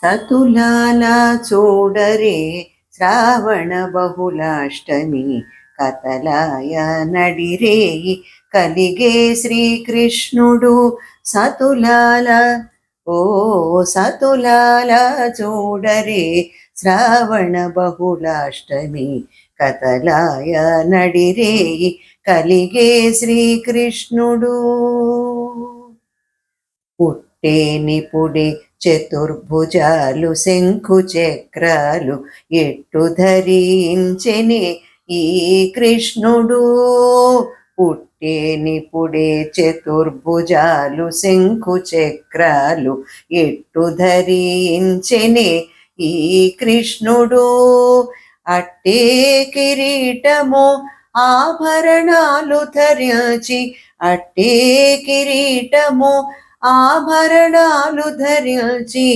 సతులాల చూడరే శ్రావణ బహుళాష్టమి కతలాయ నడిరేయి కలిగే శ్రీకృష్ణుడు సతులాల ఓ సతులాల చూడరే శ్రావణ బహుళాష్టమి కతలాయ నడిరేయి కలిగే శ్రీకృష్ణుడు పుట్టేనిపుడే చతుర్భుజాలు శంఖు చక్రాలు ఎట్టు ధరించెనే ఈ కృష్ణుడు పుట్టేనిపుడే చతుర్భుజాలు శంఖు చక్రాలు ఎట్టు ధరించెనే ఈ కృష్ణుడు అట్టే కిరీటము ఆభరణాలు ధరించి అట్టే కిరీటము ఆభరణాలు ధరించి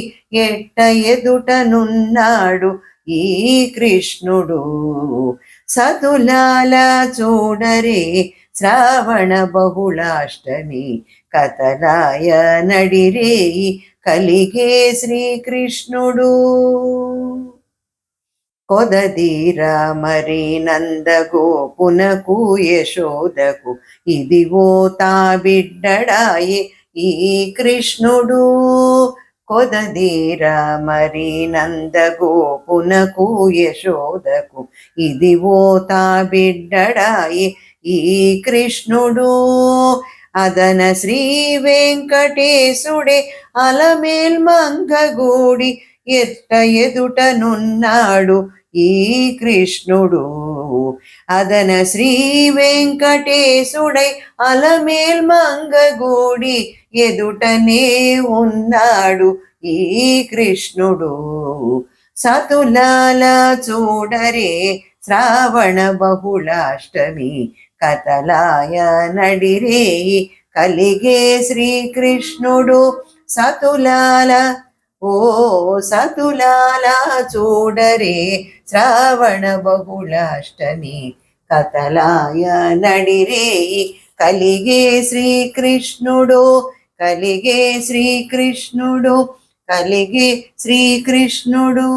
ఎట్ట ఎదుటనున్నాడు ఈ కృష్ణుడు సతులాల చూడరే శ్రావణ బహుళాష్టమి కతలాయ నడిరేయి కలిగే శ్రీకృష్ణుడు కొదదీరా మరి నందగోపునకు యశోదకు ఇదిగో తా బిడ్డడాయే ఈ కృష్ణుడు కొదదీరా మరి నందగోపునకు యశోదకు ఇదిగో తా బిడ్డడాయే ఈ కృష్ణుడు అదన శ్రీ వెంకటేశుడే అలమేల్ మంగగూడి ఎట్ట ఎదుటనున్నాడు ఈ కృష్ణుడు అదన శ్రీ వెంకటేశుడై అలమేల్ మంగగూడి ఎదుటనే ఉన్నాడు ఈ కృష్ణుడు సతులాల చూడరే శ్రావణ బహుళాష్టమి కతలాయ నడిరేయి కలిగే శ్రీకృష్ణుడు సతులాల ఓ సతులాల చూడరే శ్రావణ బహుళాష్టమి కతలాయ నడిరేయి కలిగే శ్రీకృష్ణుడు కలిగే శ్రీకృష్ణుడు కలిగే శ్రీకృష్ణుడు